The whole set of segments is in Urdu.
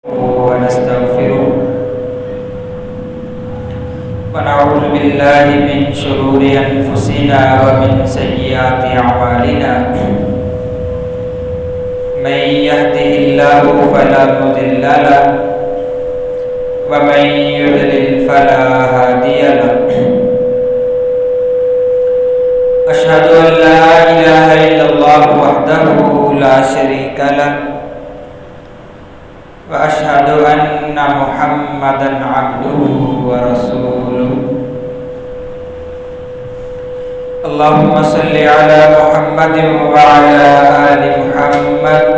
ونستغفره ونعوذ بالله من شرور أنفسنا ومن سيئات أعمالنا من يهده الله فلا مضل له ومن يضلل فلا هادي له أشهد أن لا إله إلا الله وحده لا شريك له وأشهد أن محمدًا عبده ورسوله اللهم صل على محمد وعلى آل محمد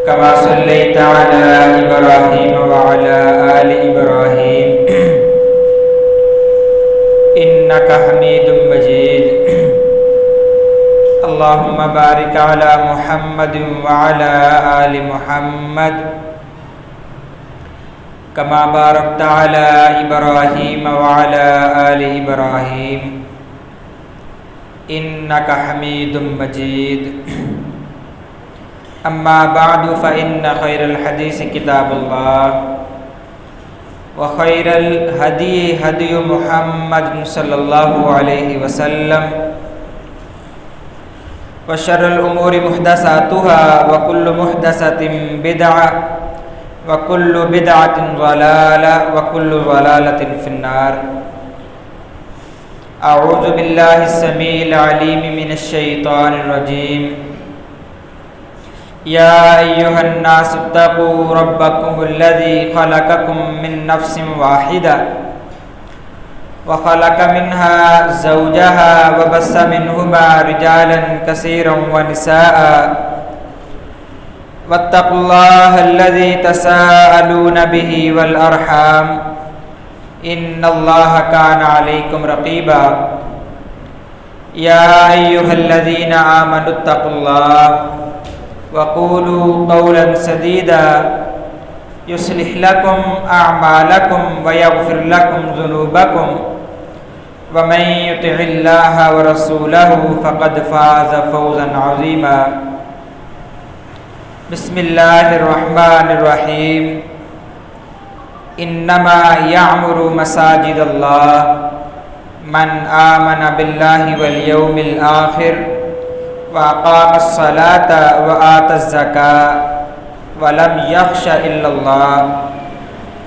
كما صليت على إبراهيم وعلى آل إبراهيم إنك حميد مجيد اللهم بارك على محمد وعلى آل محمد كما باركت على إبراهيم وعلى آل إبراهيم إنك حميد مجيد أما بعد فإن خير الحديث كتاب الله وخير الهدي هدي محمد صلى الله عليه وسلم وشر الأمور محدثاتها وكل محدثة بدعة وكل بدعة ضلالة وكل ضلالة في النار أعوذ بالله السميع العليم من الشيطان الرجيم يا أيها الناس اتقوا ربكم الذي خلقكم من نفس واحدة وخلق منها زوجها وبث منهما رجالا كثيرا ونساء واتقوا الله الذي تساءلون به والأرحام إن الله كان عليكم رقيبا يا أيها الذين آمنوا اتقوا الله وقولوا قولا سديدا يصلح لكم أعمالكم ويغفر لكم ذنوبكم ومن يطع الله ورسوله فقد فاز فوزا عظيما بسم الله الرحمن الرحيم إنما يعمر مساجد الله من آمن بالله واليوم الآخر وأقام الصلاة وآتى الزكاة ولم يخش إلا الله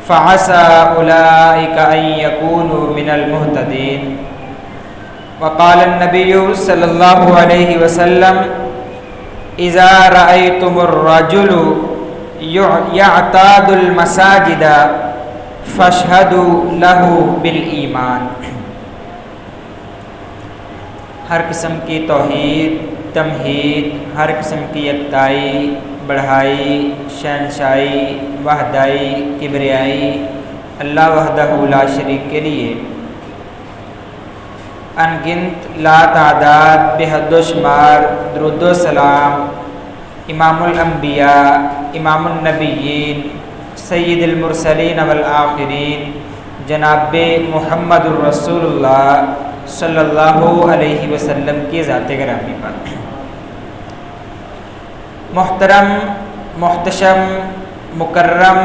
فعسى أولئك أن يكونوا من المهتدين وقال النبي صلى الله عليه وسلم إذا رأيتم الرجل يعتاد المساجد فاشهدوا له بالإيمان ہر قسم کی توحید تمہید ہر قسم کی یکتائی بڑھائی شہنشائی وحدائی کبریائی اللہ وحدہ لا شریک کے لیے انگنت لا تعداد بے حد و شمار درود و سلام امام الانبیاء امام النبیین سید المرسلین والآخرین جناب محمد الرسول اللہ صلی اللہ علیہ وسلم کی ذات گرامی پر محترم محتشم مکرم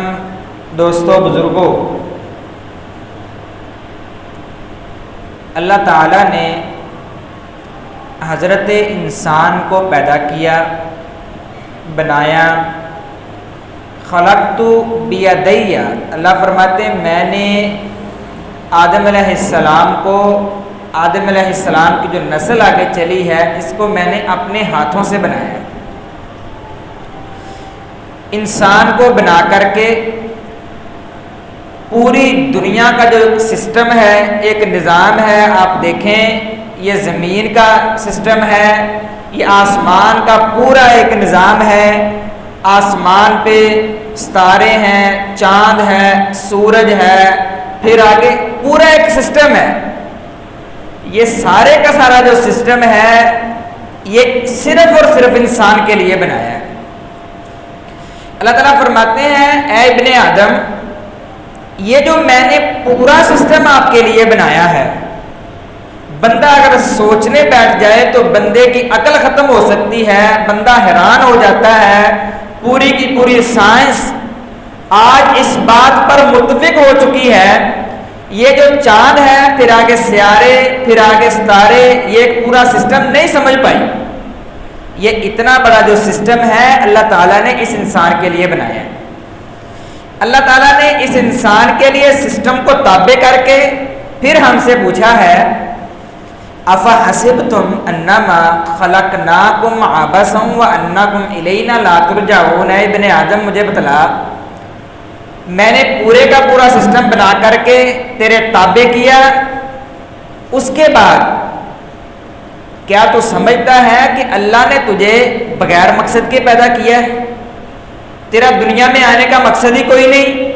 دوستوں بزرگوں، اللہ تعالیٰ نے حضرت انسان کو پیدا کیا، بنایا۔ خلقت بیدی، اللہ فرماتے ہیں میں نے آدم علیہ السلام کو، آدم علیہ السلام کی جو نسل آگے چلی ہے اس کو میں نے اپنے ہاتھوں سے بنایا۔ انسان کو بنا کر کے پوری دنیا کا جو سسٹم ہے، ایک نظام ہے، آپ دیکھیں یہ زمین کا سسٹم ہے، یہ آسمان کا پورا ایک نظام ہے۔ آسمان پہ ستارے ہیں، چاند ہے، سورج ہے، پھر آگے پورا ایک سسٹم ہے۔ یہ سارے کا سارا جو سسٹم ہے یہ صرف اور صرف انسان کے لیے بنایا ہے۔ اللہ تعالیٰ فرماتے ہیں اے ابن آدم، یہ جو میں نے پورا سسٹم آپ کے لیے بنایا ہے، بندہ اگر سوچنے بیٹھ جائے تو بندے کی عقل ختم ہو سکتی ہے، بندہ حیران ہو جاتا ہے۔ پوری کی پوری سائنس آج اس بات پر متفق ہو چکی ہے، یہ جو چاند ہے، پھر آگے سیارے، پھر آگے ستارے، یہ ایک پورا سسٹم نہیں سمجھ پائی۔ یہ اتنا بڑا جو سسٹم ہے اللہ تعالیٰ نے اس انسان کے لیے بنایا ہے۔ اللہ تعالیٰ نے اس انسان کے لیے سسٹم کو تابع کر کے پھر ہم سے پوچھا ہے افحسبتم انما خلقناکم عبثا وانکم الینا لا ترجعون۔ اے ابن آدم مجھے بتلا، میں نے پورے کا پورا سسٹم بنا کر کے تیرے تابع کیا، اس کے بعد کیا تو سمجھتا ہے کہ اللہ نے تجھے بغیر مقصد کے پیدا کیا ہے؟ تیرا دنیا میں آنے کا مقصد ہی کوئی نہیں،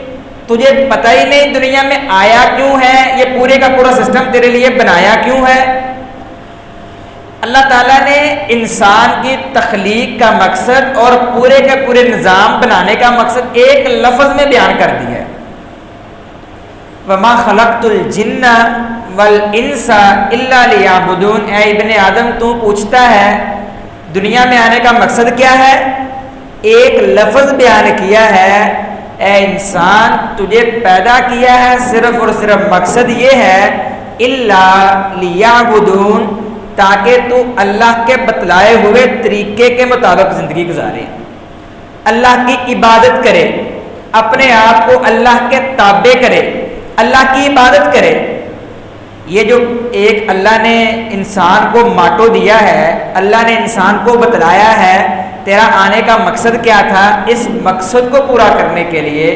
تجھے پتہ ہی نہیں دنیا میں آیا کیوں ہے، یہ پورے کا پورا سسٹم تیرے لیے بنایا کیوں ہے؟ اللہ تعالیٰ نے انسان کی تخلیق کا مقصد اور پورے کے پورے نظام بنانے کا مقصد ایک لفظ میں بیان کر دیا ہے، وَمَا خَلَقْتُ الْجِنَّ وَالْإِنسَ إِلَّا لِيَعْبُدُونَ۔ اے ابن آدم تو پوچھتا ہے دنیا میں آنے کا مقصد کیا ہے؟ ایک لفظ بیان کیا ہے، اے انسان تجھے پیدا کیا ہے صرف اور صرف مقصد یہ ہے إِلَّا لِيَعْبُدُونَ، تاکہ تو اللہ کے بتلائے ہوئے طریقے کے مطابق زندگی گزارے، اللہ کی عبادت کرے، اپنے آپ کو اللہ کے تابع کرے، اللہ کی عبادت کرے۔ یہ جو ایک اللہ نے انسان کو ماٹو دیا ہے، اللہ نے انسان کو بتلایا ہے تیرا آنے کا مقصد کیا تھا، اس مقصد کو پورا کرنے کے لیے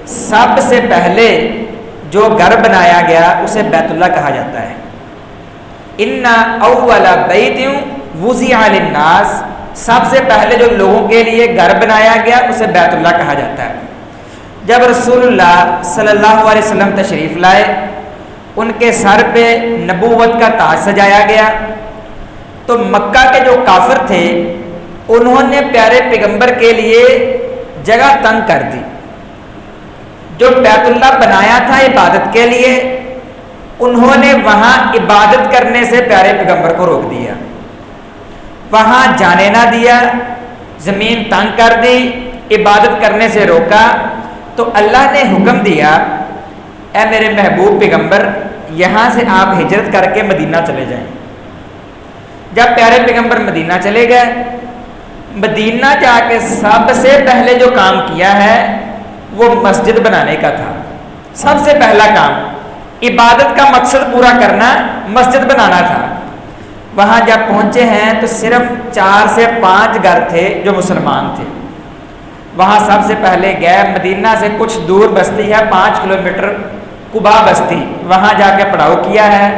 سب سے پہلے جو گھر بنایا گیا اسے بیت اللہ کہا جاتا ہے۔ ان اول بیت وضع للناس، سب سے پہلے جو لوگوں کے لیے گھر بنایا گیا اسے بیت اللہ کہا جاتا ہے۔ جب رسول اللہ صلی اللہ علیہ وسلم تشریف لائے، ان کے سر پہ نبوت کا تاج سجایا گیا، تو مکہ کے جو کافر تھے انہوں نے پیارے پیغمبر کے لیے جگہ تنگ کر دی۔ جو بیت اللہ بنایا تھا عبادت کے لیے، انہوں نے وہاں عبادت کرنے سے پیارے پیغمبر کو روک دیا، وہاں جانے نہ دیا، زمین تنگ کر دی، عبادت کرنے سے روکا۔ تو اللہ نے حکم دیا اے میرے محبوب پیغمبر یہاں سے آپ ہجرت کر کے مدینہ چلے جائیں۔ جب پیارے پیغمبر مدینہ چلے گئے، مدینہ جا کے سب سے پہلے جو کام کیا ہے وہ مسجد بنانے کا تھا۔ سب سے پہلا کام عبادت کا مقصد پورا کرنا، مسجد بنانا تھا۔ وہاں جب پہنچے ہیں تو صرف 4 سے 5 گھر تھے جو مسلمان تھے۔ وہاں سب سے پہلے گئے، مدینہ سے کچھ دور بستی ہے 5 کلومیٹر، قبا بستی، وہاں جا کے پڑاؤ کیا ہے۔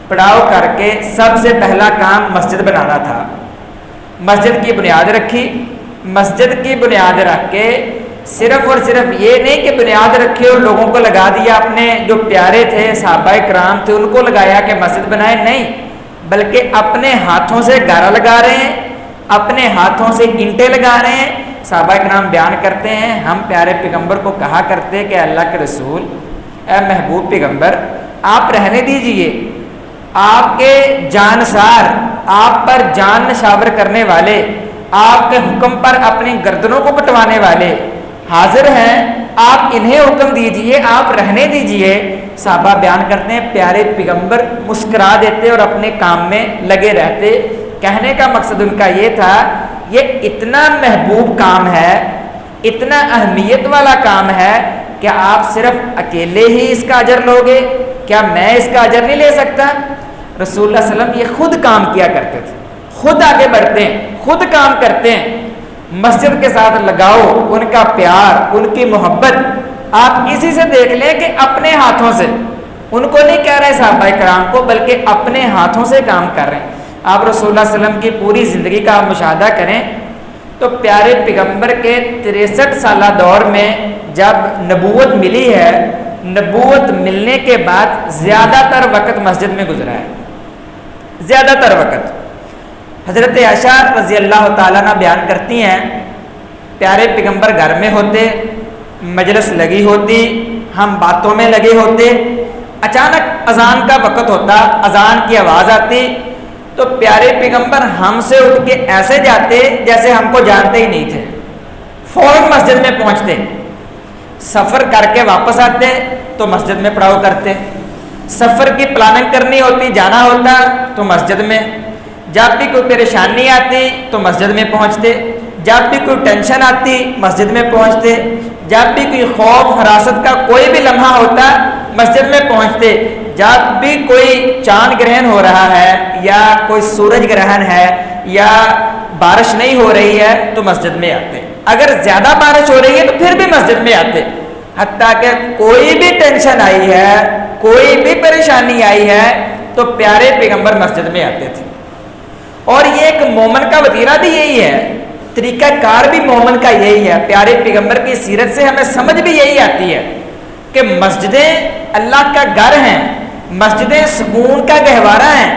پڑاؤ کر کے سب سے پہلا کام مسجد بنانا تھا۔ مسجد کی بنیاد رکھی، مسجد کی بنیاد رکھ کے صرف اور صرف یہ نہیں کہ بنیاد رکھی اور لوگوں کو لگا دیا، اپنے جو پیارے تھے صحابہ کرام تھے ان کو لگایا کہ مسجد بنائے، نہیں، بلکہ اپنے ہاتھوں سے گارا لگا رہے ہیں، اپنے ہاتھوں سے اینٹیں لگا رہے ہیں۔ صحابہ کرام بیان کرتے ہیں ہم پیارے پیغمبر کو کہا کرتے کہ اللہ کے رسول، اے محبوب پیغمبر آپ رہنے دیجئے، آپ کے جانسار، آپ پر جان نشاور کرنے والے، آپ کے حکم پر اپنی گردنوں کو کٹوانے والے حاضر ہیں، آپ انہیں حکم دیجئے، آپ رہنے دیجئے۔ صحابہ بیان کرتے ہیں پیارے پیغمبر مسکرا دیتے اور اپنے کام میں لگے رہتے۔ کہنے کا مقصد ان کا یہ تھا یہ اتنا محبوب کام ہے، اتنا اہمیت والا کام ہے، کیا آپ صرف اکیلے ہی اس کا اجر لوگے؟ کیا میں اس کا اجر نہیں لے سکتا؟ رسول اللہ صلی اللہ علیہ وسلم یہ خود کام کیا کرتے تھے، خود آگے بڑھتے ہیں، خود کام کرتے ہیں۔ مسجد کے ساتھ لگاؤ، ان کا پیار، ان کی محبت آپ اسی سے دیکھ لیں کہ اپنے ہاتھوں سے، ان کو نہیں کہہ رہے صحابہ کرام کو، بلکہ اپنے ہاتھوں سے کام کر رہے ہیں۔ آپ رسول اللہ صلی اللہ علیہ وسلم کی پوری زندگی کا مشاہدہ کریں تو پیارے پیغمبر کے 63 سالہ دور میں جب نبوت ملی ہے، نبوت ملنے کے بعد زیادہ تر وقت مسجد میں گزرا ہے، زیادہ تر وقت۔ حضرت عائشہ رضی اللہ تعالیٰ عنہ بیان کرتی ہیں پیارے پیغمبر گھر میں ہوتے، مجلس لگی ہوتی، ہم باتوں میں لگے ہوتے، اچانک اذان کا وقت ہوتا، اذان کی آواز آتی تو پیارے پیغمبر ہم سے اٹھ کے ایسے جاتے جیسے ہم کو جانتے ہی نہیں تھے، فوراً مسجد میں پہنچتے، سفر کر کے واپس آتے تو مسجد میں پڑاؤ کرتے، سفر کی پلاننگ کرنی ہوتی، جانا ہوتا تو مسجد میں، جب بھی کوئی پریشانی آتی تو مسجد میں پہنچتے، جب بھی کوئی ٹینشن آتی مسجد میں پہنچتے، جب بھی کوئی خوف حراست کا کوئی بھی لمحہ ہوتا مسجد میں پہنچتے، جب بھی کوئی چاند گرہن ہو رہا ہے یا کوئی سورج گرہن ہے یا بارش نہیں ہو رہی ہے تو مسجد میں آتے، اگر زیادہ بارش ہو رہی ہے تو پھر بھی مسجد میں آتے، حتیٰ کہ کوئی بھی ٹینشن آئی ہے، کوئی بھی پریشانی آئی ہے تو پیارے پیغمبر مسجد میں آتے تھے۔ اور یہ ایک مومن کا وتیرہ بھی یہی ہے، طریقہ کار بھی مومن کا یہی ہے۔ پیارے پیغمبر کی سیرت سے ہمیں سمجھ بھی یہی آتی ہے کہ مسجدیں اللہ کا گھر ہیں، مسجدیں سکون کا گہوارہ ہیں،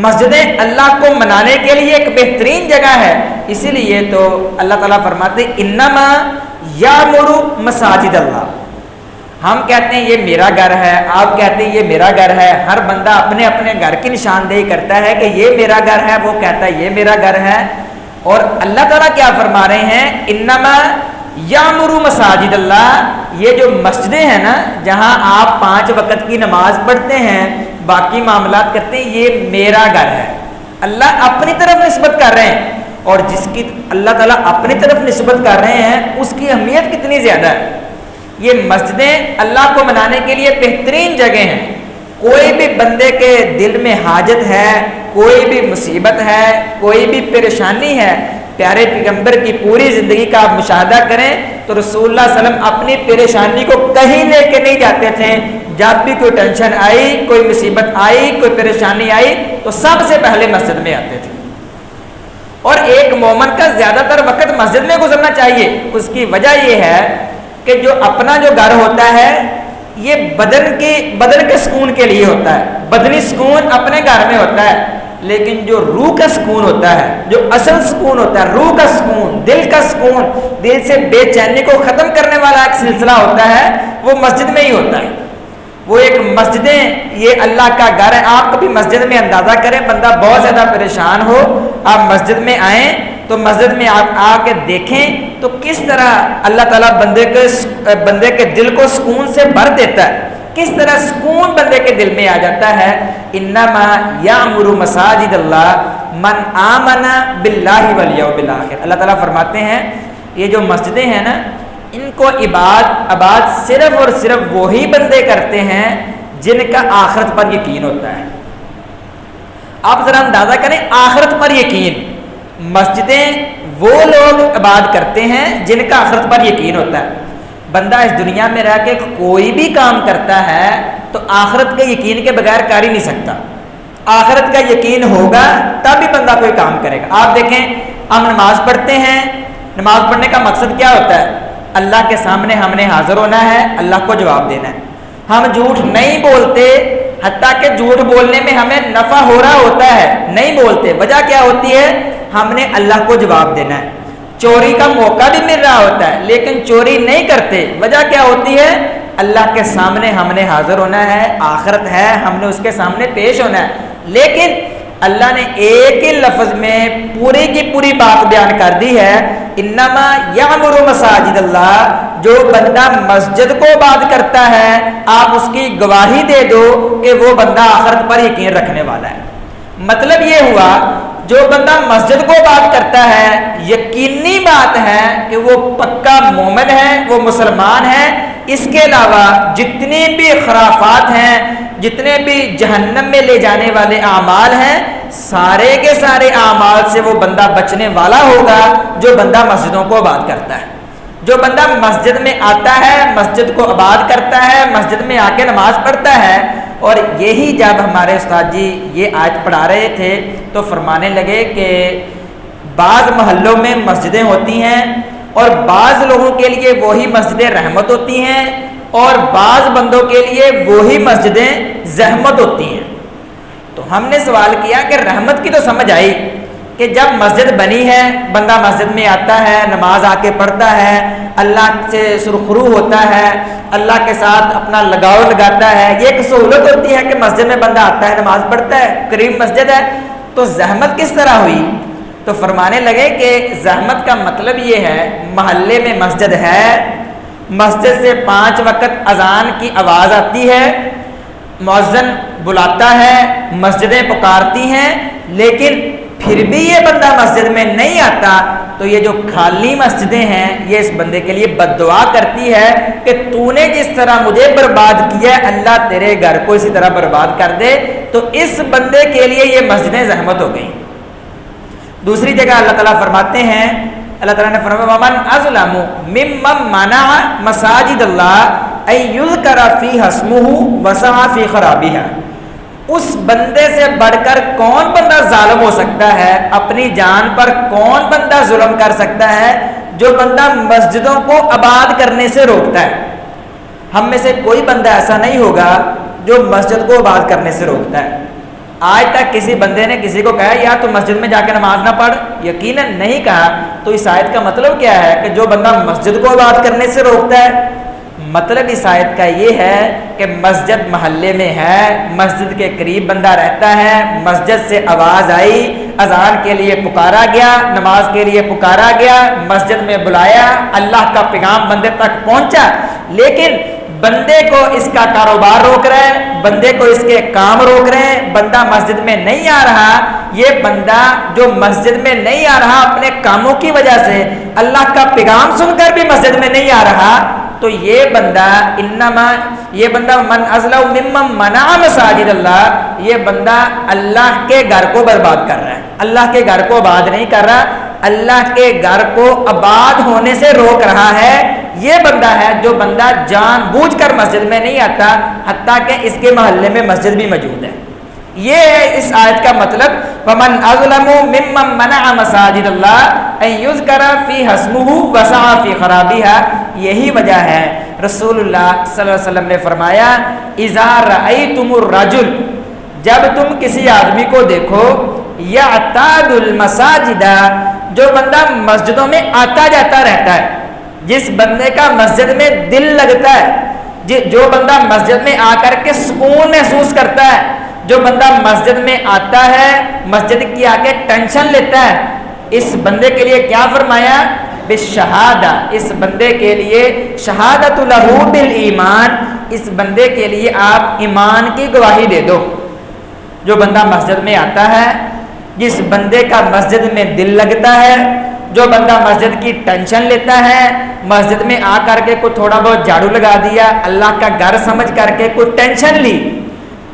مسجدیں اللہ کو منانے کے لیے ایک بہترین جگہ ہے۔ اسی لیے تو اللہ تعالیٰ فرماتے انما یامر مساجد اللہ، ہم کہتے ہیں یہ میرا گھر ہے، آپ کہتے ہیں یہ میرا گھر ہے، ہر بندہ اپنے اپنے گھر کی نشاندہی کرتا ہے کہ یہ میرا گھر ہے، وہ کہتا ہے یہ میرا گھر ہے، اور اللہ تعالیٰ کیا فرما رہے ہیں انما یامر مساجد اللہ، یہ جو مسجدیں ہیں نا جہاں آپ 5 وقت کی نماز پڑھتے ہیں، باقی معاملات کرتے ہیں، یہ میرا گھر ہے۔ اللہ اپنی طرف نسبت کر رہے ہیں، اور جس کی اللہ تعالیٰ اپنی طرف نسبت کر رہے ہیں اس کی اہمیت کتنی زیادہ ہے۔ یہ مسجدیں اللہ کو منانے کے لیے بہترین جگہ ہیں۔ کوئی بھی بندے کے دل میں حاجت ہے، کوئی بھی مصیبت ہے، کوئی بھی پریشانی ہے، پیارے پیغمبر کی پوری زندگی کا آپ مشاہدہ کریں تو رسول اللہ صلی اللہ علیہ وسلم اپنی پریشانی کو کہیں لے کے نہیں جاتے تھے۔ جب بھی کوئی ٹینشن آئی، کوئی مصیبت آئی، کوئی پریشانی آئی تو سب سے پہلے مسجد میں آتے تھے۔ اور ایک مومن کا زیادہ تر وقت مسجد میں گزرنا چاہیے، اس کی وجہ یہ ہے کہ جو اپنا جو گھر ہوتا ہے یہ بدن کے سکون کے لیے ہوتا ہے، بدنی سکون اپنے گھر میں ہوتا ہے، لیکن جو روح کا سکون ہوتا ہے، جو اصل سکون ہوتا ہے، روح کا سکون، دل کا سکون، دل سے بے چینی کو ختم کرنے والا ایک سلسلہ ہوتا ہے، وہ مسجد میں ہی ہوتا ہے۔ وہ ایک مسجدیں یہ اللہ کا گھر ہے۔ آپ کبھی مسجد میں اندازہ کریں، بندہ بہت زیادہ پریشان ہو، آپ مسجد میں آئیں تو مسجد میں آپ آ کے دیکھیں تو کس طرح اللہ تعالیٰ بندے کے دل کو سکون سے بھر دیتا ہے، کس طرح سکون بندے کے دل میں آ جاتا ہے۔ انما یامر مساجد اللہ من آمن باللہ والیوم الآخر، اللہ تعالیٰ فرماتے ہیں یہ جو مسجدیں ہیں نا ان کو آباد صرف اور صرف وہی بندے کرتے ہیں جن کا آخرت پر یقین ہوتا ہے۔ آپ ذرا اندازہ کریں، آخرت پر یقین، مسجدیں وہ لوگ عبادت کرتے ہیں جن کا آخرت پر یقین ہوتا ہے۔ بندہ اس دنیا میں رہ کے کوئی بھی کام کرتا ہے تو آخرت کے یقین کے بغیر کر ہی نہیں سکتا۔ آخرت کا یقین ہوگا تب ہی بندہ کوئی کام کرے گا۔ آپ دیکھیں ہم نماز پڑھتے ہیں، نماز پڑھنے کا مقصد کیا ہوتا ہے؟ اللہ کے سامنے ہم نے حاضر ہونا ہے، اللہ کو جواب دینا ہے۔ ہم جھوٹ نہیں بولتے، حتیٰ کہ جھوٹ بولنے میں ہمیں نفع ہو رہا ہوتا ہے، نہیں بولتے۔ وجہ کیا ہوتی ہے؟ ہم نے اللہ کو جواب دینا ہے۔ چوری کا موقع بھی مل رہا ہوتا ہے لیکن چوری نہیں کرتے، وجہ کیا ہوتی ہے؟ اللہ کے سامنے ہم نے حاضر ہونا ہے، آخرت ہے، ہم نے اس کے سامنے پیش ہونا ہے۔ لیکن اللہ نے ایک ہی لفظ میں پوری کی پوری بات بیان کر دی ہے، انما یامر مساجد اللہ، جو بندہ مسجد کو آباد کرتا ہے آپ اس کی گواہی دے دو کہ وہ بندہ آخرت پر یقین رکھنے والا ہے۔ مطلب یہ ہوا جو بندہ مسجد کو بات کرتا ہے یقینی بات ہے کہ وہ پکا مومن ہے، وہ مسلمان ہے۔ اس کے علاوہ جتنے بھی خرافات ہیں، جتنے بھی جہنم میں لے جانے والے اعمال ہیں، سارے کے سارے اعمال سے وہ بندہ بچنے والا ہوگا جو بندہ مسجدوں کو آباد کرتا ہے۔ جو بندہ مسجد میں آتا ہے، مسجد کو آباد کرتا ہے، مسجد میں آ کے نماز پڑھتا ہے۔ اور یہی جب ہمارے استاد جی یہ آیت پڑھا رہے تھے تو فرمانے لگے کہ بعض محلوں میں مسجدیں ہوتی ہیں اور بعض لوگوں کے لیے وہی مسجدیں رحمت ہوتی ہیں اور بعض بندوں کے لیے وہی مسجدیں زحمت ہوتی ہیں۔ تو ہم نے سوال کیا کہ رحمت کی تو سمجھ آئی کہ جب مسجد بنی ہے، بندہ مسجد میں آتا ہے، نماز آ کے پڑھتا ہے، اللہ سے سرخرو ہوتا ہے، اللہ کے ساتھ اپنا لگاؤ لگاتا ہے، یہ ایک سہولت ہوتی ہے کہ مسجد میں بندہ آتا ہے، نماز پڑھتا ہے، قریب مسجد ہے۔ تو زحمت کس طرح ہوئی؟ تو فرمانے لگے کہ زحمت کا مطلب یہ ہے، محلے میں مسجد ہے، مسجد سے 5 وقت اذان کی آواز آتی ہے، مؤذن بلاتا ہے، مسجدیں پکارتی ہیں، لیکن پھر بھی یہ بندہ مسجد میں نہیں آتا، تو یہ جو خالی مسجدیں ہیں یہ اس بندے کے لیے بد دعا کرتی ہے کہ تو نے جس طرح مجھے برباد کیا ہے اللہ تیرے گھر کو اسی طرح برباد کر دے۔ تو اس بندے کے لیے یہ مسجدیں زحمت ہو گئیں۔ دوسری جگہ اللہ تعالیٰ فرماتے ہیں، اللہ تعالیٰ نے فرمایا وَمَنْ أَظْلَمُ مِمَّنْ مَنَعَ مَسَاجِدَ اللَّهِ أَن يُذْكَرَ فِيهَا اسْمُهُ وَسَعَىٰ فِي خَرَابِهَا، اس بندے سے بڑھ کر کون بندہ ظالم ہو سکتا ہے، اپنی جان پر کون بندہ ظلم کر سکتا ہے جو بندہ مسجدوں کو آباد کرنے سے روکتا ہے۔ ہم میں سے کوئی بندہ ایسا نہیں ہوگا جو مسجد کو آباد کرنے سے روکتا ہے۔ آج تک کسی بندے نے کسی کو کہا یار تو مسجد میں جا کے نماز نہ پڑھ، یقیناً نہیں کہا۔ تو اس آیت کا مطلب کیا ہے کہ جو بندہ مسجد کو آباد کرنے سے روکتا ہے، مطلب اس آیت کا یہ ہے کہ مسجد محلے میں ہے، مسجد کے قریب بندہ رہتا ہے، مسجد سے آواز آئی، اذان کے لیے پکارا گیا، نماز کے لیے پکارا گیا، مسجد میں بلایا، اللہ کا پیغام بندے تک پہنچا، لیکن بندے کو اس کا کاروبار روک رہے ہیں، بندے کو اس کے کام روک رہے ہیں، بندہ مسجد میں نہیں آ رہا۔ یہ بندہ جو مسجد میں نہیں آ رہا اپنے کاموں کی وجہ سے، اللہ کا پیغام سن کر بھی مسجد میں نہیں آ رہا، تو یہ بندہ من ازلم ممن منع مساجد اللہ، یہ بندہ اللہ کے گھر کو برباد کر رہا ہے، اللہ کے گھر کو آباد نہیں کر رہا، اللہ کے گھر کو آباد ہونے سے روک رہا ہے۔ یہ بندہ ہے جو بندہ جان بوجھ کر مسجد میں نہیں آتا، حتیٰ کہ اس کے محلے میں مسجد بھی موجود ہے۔ یہ ہے اس آیت کا مطلب وَمَنْ أَظْلَمُ مِمَّنْ مَنَعَ مَسَاجِدَ اللَّهِ أَن يُذْكَرَ فِيهَا اسْمُهُ وَسَعَىٰ فِي خَرَابِهَا۔ یہی وجہ ہے رسول اللہ صلی اللہ علیہ وسلم نے فرمایا اِذَا رَأَيْتُمُ الرَّجُلَ، جب تم کسی آدمی کو دیکھو يَعْتَادُ الْمَسَاجِدَ، جو بندہ مسجدوں میں آتا جاتا رہتا ہے، جس بندے کا مسجد میں دل لگتا ہے، جو بندہ مسجد میں آ کر کے سکون محسوس کرتا ہے، جو بندہ مسجد میں آتا ہے مسجد کی آ کے ٹینشن لیتا ہے، اس بندے کے لیے کیا فرمایا؟ بالشہادہ، اس بندے کے لیے شہادت لہو بالایمان، اس بندے کے لیے آپ ایمان کی گواہی دے دو۔ جو بندہ مسجد میں آتا ہے، جس بندے کا مسجد میں دل لگتا ہے، جو بندہ مسجد کی ٹینشن لیتا ہے، مسجد میں آ کر کے کوئی تھوڑا بہت جھاڑو لگا دیا، اللہ کا گھر سمجھ کر کے کوئی ٹینشن لی،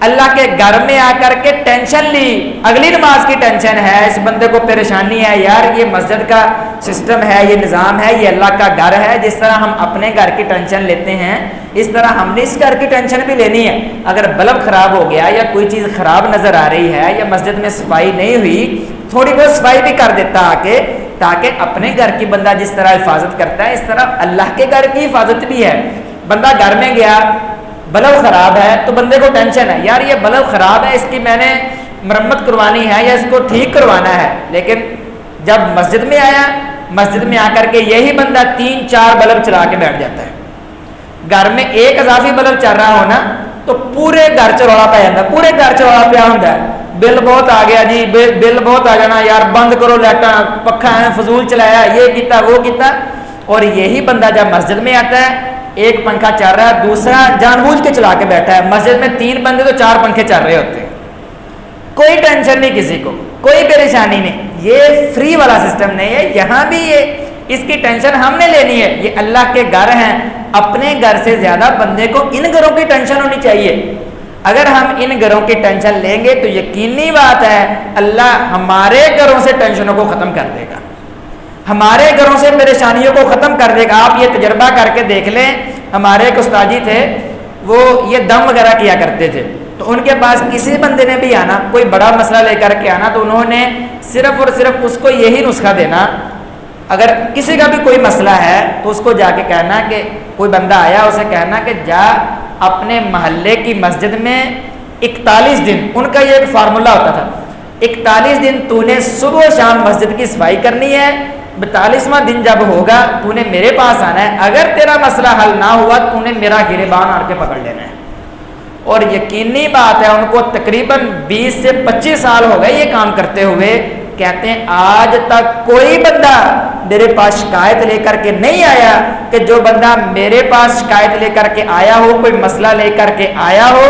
اللہ کے گھر میں آ کر کے ٹینشن لی، اگلی نماز کی ٹینشن ہے، اس بندے کو پریشانی ہے، یار یہ مسجد کا سسٹم ہے، یہ نظام ہے، یہ اللہ کا گھر ہے، جس طرح ہم اپنے گھر کی ٹینشن لیتے ہیں اس طرح ہم نے اس گھر کی ٹینشن بھی لینی ہے۔ اگر بلب خراب ہو گیا یا کوئی چیز خراب نظر آ رہی ہے یا مسجد میں صفائی نہیں ہوئی، تھوڑی بہت صفائی بھی کر دیتا آ کے، تاکہ اپنے گھر کی بندہ جس طرح حفاظت کرتا ہے اس طرح اللہ کے گھر کی حفاظت بھی ہے۔ بندہ گھر میں گیا، بلب خراب ہے تو بندے کو ٹینشن ہے، یار یہ بلب خراب ہے، اس کی میں نے مرمت کروانی ہے یا اس کو ٹھیک کروانا ہے، لیکن جب مسجد میں آیا، مسجد میں آ کر کے یہی بندہ 3-4 بلب چلا کے بیٹھ جاتا ہے۔ گھر میں ایک اضافی بلب چل رہا ہونا تو پورے گھر چ رولا پی جاتا، پورے گھر چ رولا پیا ہوتا ہے، بل بہت آ گیا جی، بل بہت آ جانا، یار بند کرو لائٹاں، پکھا ہے فضول چلایا، یہ کیتا وہ کیتا۔ اور یہی بندہ جب مسجد میں آتا ہے، ایک پنکھا چل رہا ہے، دوسرا جان بوجھ کے چلا کے بیٹھا ہے، مسجد میں 3 بندے تو 4 پنکھے چل رہے ہوتے ہیں، کوئی ٹینشن نہیں کسی کو، کوئی پریشانی نہیں۔ یہ فری والا سسٹم نہیں ہے، یہاں بھی اس کی ٹینشن ہم نے لینی ہے، یہ اللہ کے گھر ہیں، اپنے گھر سے زیادہ بندے کو ان گھروں کی ٹینشن ہونی چاہیے۔ اگر ہم ان گھروں کی ٹینشن لیں گے تو یقینی بات ہے اللہ ہمارے گھروں سے ٹینشنوں کو ختم کر دے گا، ہمارے گھروں سے پریشانیوں کو ختم کر دے گا۔ آپ یہ تجربہ کر کے دیکھ لیں، ہمارے ایک استاد جی تھے، وہ یہ دم وغیرہ کیا کرتے تھے، تو ان کے پاس کسی بندے نے بھی آنا، کوئی بڑا مسئلہ لے کر کے آنا، تو انہوں نے صرف اور صرف اس کو یہی نسخہ دینا، اگر کسی کا بھی کوئی مسئلہ ہے تو اس کو جا کے کہنا کہ کوئی بندہ آیا، اسے کہنا کہ جا اپنے محلے کی مسجد میں 41 دن، ان کا یہ ایک فارمولا ہوتا تھا، 41 دن تو نے صبح و شام مسجد کی صفائی کرنی ہے، 42واں دن جب ہوگا تو نے میرے پاس آنا ہے، اگر تیرا مسئلہ حل نہ ہوا تو نے میرا گریبان آ کے پکڑ لینا ہے۔ اور یقینی بات ہے ان کو تقریباً 20 سے 25 سال ہو گئے یہ کام کرتے ہوئے، کہتے ہیں آج تک کوئی بندہ میرے پاس شکایت لے کر کے نہیں آیا کہ جو بندہ میرے پاس شکایت لے کر کے آیا ہو، کوئی مسئلہ لے کر کے آیا ہو،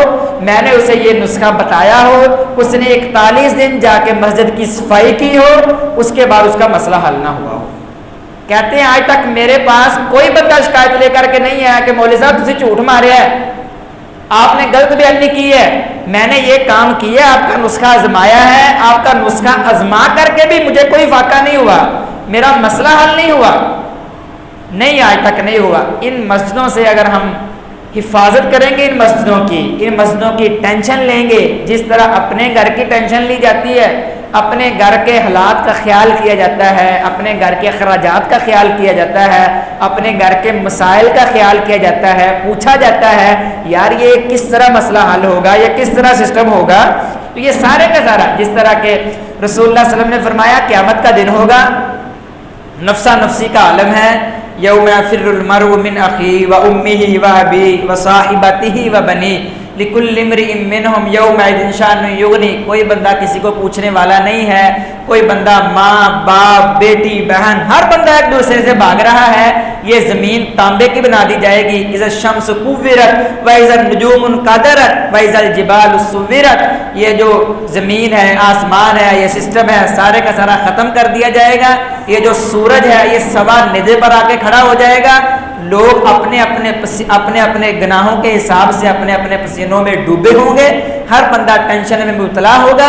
میں نے اسے یہ نسخہ بتایا ہو، اس نے 41 دن جا کے مسجد کی صفائی کی ہو، اس کے بعد اس کا مسئلہ حل نہ ہوا ہو۔ کہتے ہیں آج تک میرے پاس کوئی بندہ شکایت لے کر کے نہیں آیا کہ مولوی صاحب تسی جھوٹ مارے ہے، آپ نے غلط بیانی کی ہے، میں نے یہ کام کیا، آپ کا نسخہ آزمایا ہے، آپ کا نسخہ آزما کر کے بھی مجھے کوئی فائدہ نہیں ہوا، میرا مسئلہ حل نہیں ہوا، نہیں آج تک نہیں ہوا۔ ان مسجدوں سے اگر ہم حفاظت کریں گے، ان مسجدوں کی ٹینشن لیں گے، جس طرح اپنے گھر کی ٹینشن لی جاتی ہے، اپنے گھر کے حالات کا خیال کیا جاتا ہے، اپنے گھر کے اخراجات کا خیال کیا جاتا ہے، اپنے گھر کے مسائل کا خیال کیا جاتا ہے، پوچھا جاتا ہے یار یہ کس طرح مسئلہ حل ہوگا، یا کس طرح سسٹم ہوگا، تو یہ سارے کا سارا جس طرح کہ رسول اللہ صلی اللہ علیہ وسلم نے فرمایا قیامت کا دن ہوگا، نفسا نفسی کا عالم ہے، یوم یفر المرء من اخیہ و امہ و ابیہ و صاحبتہ و بنیہ لکل امرئ منہم یومئذ شأن یغنی، کوئی بندہ کسی کو پوچھنے والا نہیں ہے، کوئی بندہ ماں باپ بیٹی بہن ہر بندہ ایک دوسرے سے بھاگ رہا ہے، یہ زمین تانبے کی بنا دی جائے گی، اذا الشمس کورت واذا النجوم انقدرت واذا الجبال سورت، یہ جو زمین ہے آسمان ہے یہ سسٹم ہے سارے کا سارا ختم کر دیا جائے گا، یہ جو سورج ہے یہ سوا ندے پر آ کے کھڑا ہو جائے گا، لوگ اپنے اپنے گناہوں کے حساب سے اپنے اپنے پسینوں میں ڈوبے ہوں گے، ہر بندہ ٹینشن میں مبتلا ہوگا۔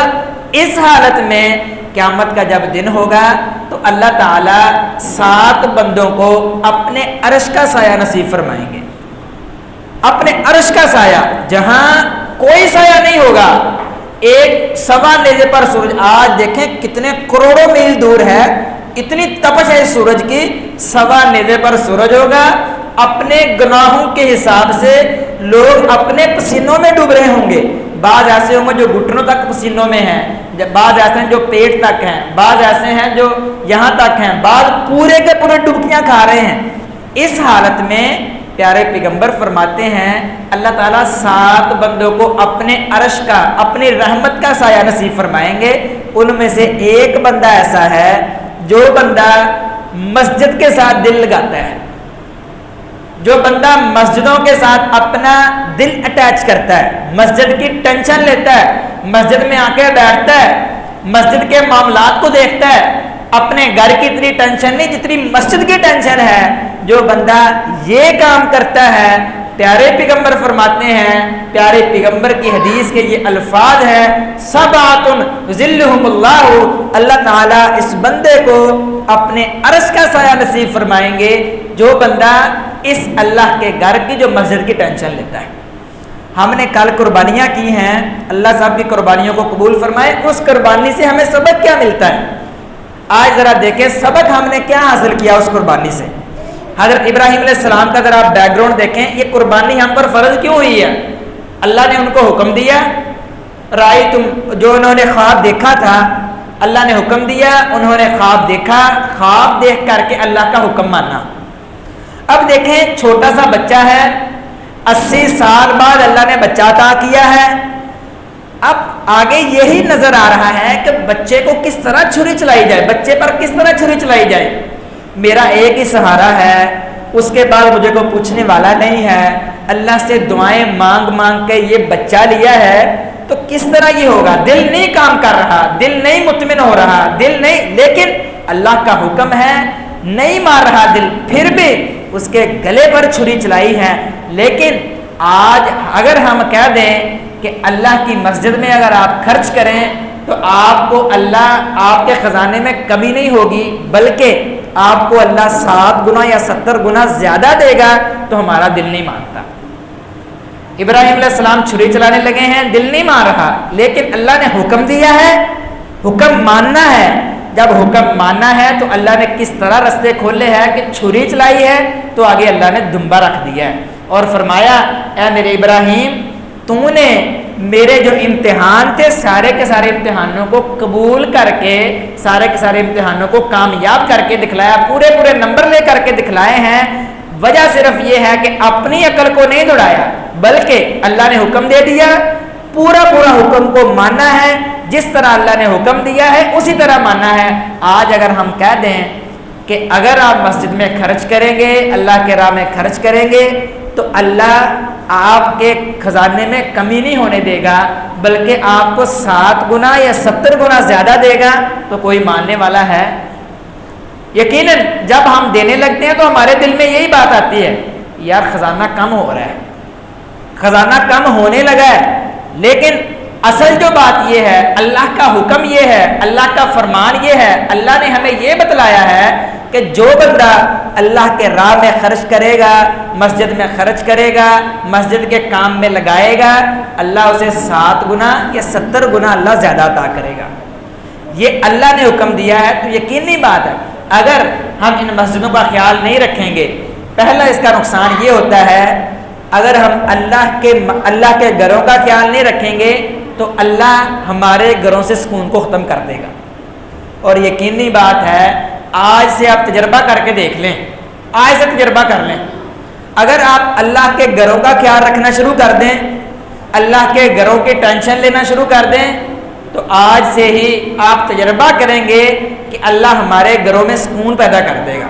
اس حالت میں قیامت کا جب دن ہوگا تو اللہ تعالیٰ 7 بندوں کو اپنے عرش کا سایہ نصیب فرمائیں گے، اپنے عرش کا سایہ جہاں کوئی سایہ نہیں ہوگا، ایک سوا نیزے پر سورج، آج دیکھیں کتنے کروڑوں میل دور ہے، اتنی تپش ہے سورج کی، سوا نیزے پر سورج ہوگا، اپنے گناہوں کے حساب سے لوگ اپنے پسینوں میں ڈوب رہے ہوں گے، بعض ایسے ہوں گے جو گھٹنوں تک پسینوں میں ہیں، بعض ایسے ہیں جو پیٹ تک ہیں، بعض ایسے ہیں جو یہاں تک ہیں، بعض پورے کے پورے ڈبکیاں کھا رہے ہیں۔ اس حالت میں پیارے پیغمبر فرماتے ہیں اللہ تعالیٰ 7 بندوں کو اپنے عرش کا اپنی رحمت کا سایہ نصیب فرمائیں گے، ان میں سے ایک بندہ ایسا ہے جو بندہ مسجد کے ساتھ دل لگاتا ہے، جو بندہ مسجدوں کے ساتھ اپنا دل اٹیچ کرتا ہے، مسجد کی ٹینشن لیتا ہے، مسجد میں آ کے بیٹھتا ہے، مسجد کے معاملات کو دیکھتا ہے، اپنے گھر کی اتنی ٹینشن نہیں جتنی مسجد کی ٹینشن ہے، جو بندہ یہ کام کرتا ہے، پیارے پیغمبر فرماتے ہیں، پیارے پیغمبر کی حدیث کے یہ الفاظ ہیں، سبعۃ ظلھم اللہ، اللہ تعالیٰ اس بندے کو اپنے عرش کا سایہ نصیب فرمائیں گے جو بندہ اس اللہ کے گھر کی جو مسجد کی ٹینشن لیتا ہے۔ ہم نے کل قربانیاں کی ہیں، اللہ صاحب کی قربانیوں کو قبول فرمائے، اس قربانی سے ہمیں سبق کیا ملتا ہے؟ آج ذرا دیکھیں سبق ہم نے کیا حاصل کیا اس قربانی سے۔ حضرت ابراہیم علیہ السلام کا ذرا آپ بیک گراؤنڈ دیکھیں، یہ قربانی ہم پر فرض کیوں ہوئی ہے؟ اللہ نے ان کو حکم دیا، جو انہوں نے خواب دیکھا تھا، اللہ نے حکم دیا، انہوں نے خواب دیکھا، خواب دیکھ کر کے اللہ کا حکم مانا۔ اب دیکھیں چھوٹا سا بچہ ہے، 80 سال بعد اللہ نے بچہ عطا کیا ہے، اب آگے یہی نظر آ رہا ہے کہ بچے کو کس طرح چھری چلائی جائے، بچے پر کس طرح چھری چلائی جائے۔ میرا ایک ہی سہارا ہے، اس کے بعد مجھے کوئی پوچھنے والا نہیں ہے، اللہ سے دعائیں مانگ مانگ کے یہ بچہ لیا ہے، تو کس طرح یہ ہوگا؟ دل نہیں کام کر رہا، دل نہیں مطمئن ہو رہا، دل نہیں، لیکن اللہ کا حکم ہے، نہیں مار رہا دل، پھر بھی اس کے گلے پر چھری چلائی ہے۔ لیکن آج اگر ہم کہہ دیں کہ اللہ کی مسجد میں اگر آپ خرچ کریں تو آپ کو اللہ آپ کے خزانے میں کمی نہیں ہوگی، بلکہ آپ کو اللہ 7 گنا یا 70 گنا زیادہ دے گا، تو ہمارا دل نہیں مانتا۔ ابراہیم علیہ السلام چھری چلانے لگے ہیں، دل نہیں مان رہا، لیکن اللہ نے حکم دیا ہے، حکم ماننا ہے۔ جب حکم ماننا ہے تو اللہ نے کس طرح رستے کھولے ہیں کہ چھری چلائی ہے تو آگے اللہ نے دمبا رکھ دیا ہے اور فرمایا اے میرے ابراہیم، تو نے میرے جو امتحان تھے سارے کے سارے امتحانوں کو قبول کر کے، سارے کے سارے امتحانوں کو کامیاب کر کے دکھلایا، پورے پورے نمبر لے کر کے دکھلائے ہیں۔ وجہ صرف یہ ہے کہ اپنی عقل کو نہیں دوڑایا، بلکہ اللہ نے حکم دے دیا، پورا پورا حکم کو ماننا ہے، جس طرح اللہ نے حکم دیا ہے اسی طرح ماننا ہے۔ آج اگر ہم کہہ دیں کہ اگر آپ مسجد میں خرچ کریں گے، اللہ کے راہ میں خرچ کریں گے تو اللہ آپ کے خزانے میں کمی نہیں ہونے دے گا، بلکہ آپ کو 7 گنا یا 70 گنا زیادہ دے گا، تو کوئی ماننے والا ہے؟ یقیناً جب ہم دینے لگتے ہیں تو ہمارے دل میں یہی بات آتی ہے، یار خزانہ کم ہو رہا ہے، خزانہ کم ہونے لگا ہے۔ لیکن اصل جو بات یہ ہے، اللہ کا حکم یہ ہے، اللہ کا فرمان یہ ہے، اللہ نے ہمیں یہ بتلایا ہے کہ جو بندہ اللہ کے راہ میں خرچ کرے گا، مسجد میں خرچ کرے گا، مسجد کے کام میں لگائے گا، اللہ اسے 7 گنا یا 70 گنا اللہ زیادہ عطا کرے گا۔ یہ اللہ نے حکم دیا ہے، تو یقینی بات ہے اگر ہم ان مسجدوں کا خیال نہیں رکھیں گے، پہلا اس کا نقصان یہ ہوتا ہے اگر ہم اللہ کے گھروں کا خیال نہیں رکھیں گے تو اللہ ہمارے گھروں سے سکون کو ختم کر دے گا۔ اور یقینی بات ہے، آج سے آپ تجربہ کر کے دیکھ لیں، آج سے تجربہ کر لیں، اگر آپ اللہ کے گھروں کا خیال رکھنا شروع کر دیں، اللہ کے گھروں کی ٹینشن لینا شروع کر دیں، تو آج سے ہی آپ تجربہ کریں گے کہ اللہ ہمارے گھروں میں سکون پیدا کر دے گا،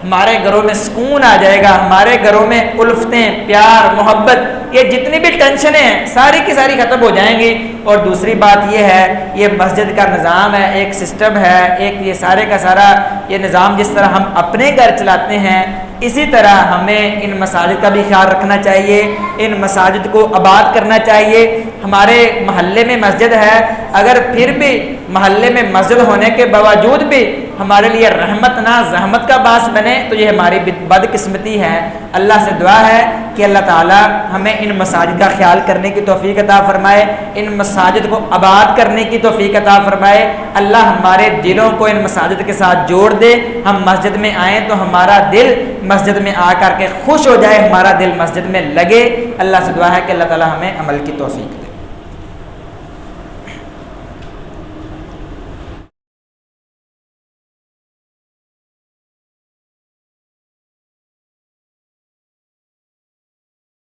ہمارے گھروں میں سکون آ جائے گا، ہمارے گھروں میں الفتیں، پیار، محبت، یہ جتنی بھی ٹینشنیں ہیں ساری کی ساری ختم ہو جائیں گی۔ اور دوسری بات یہ ہے، یہ مسجد کا نظام ہے، ایک سسٹم ہے، ایک یہ سارے کا سارا یہ نظام جس طرح ہم اپنے گھر چلاتے ہیں، اسی طرح ہمیں ان مساجد کا بھی خیال رکھنا چاہیے، ان مساجد کو آباد کرنا چاہیے۔ ہمارے محلے میں مسجد ہے، اگر پھر بھی محلے میں مسجد ہونے کے باوجود بھی ہمارے لیے رحمت نہ زحمت کا باعث بنے تو یہ ہماری بدقسمتی ہے۔ اللہ سے دعا ہے کہ اللہ تعالی ہمیں ان مساجد کا خیال کرنے کی توفیق عطا فرمائے، ان مساجد کو آباد کرنے کی توفیق عطا فرمائے۔ اللہ ہمارے دلوں کو ان مساجد کے ساتھ جوڑ دے، ہم مسجد میں آئیں تو ہمارا دل مسجد میں آ کر کے خوش ہو جائے، ہمارا دل مسجد میں لگے۔ اللہ سے دعا ہے کہ اللہ تعالی ہمیں عمل کی توفیق دے۔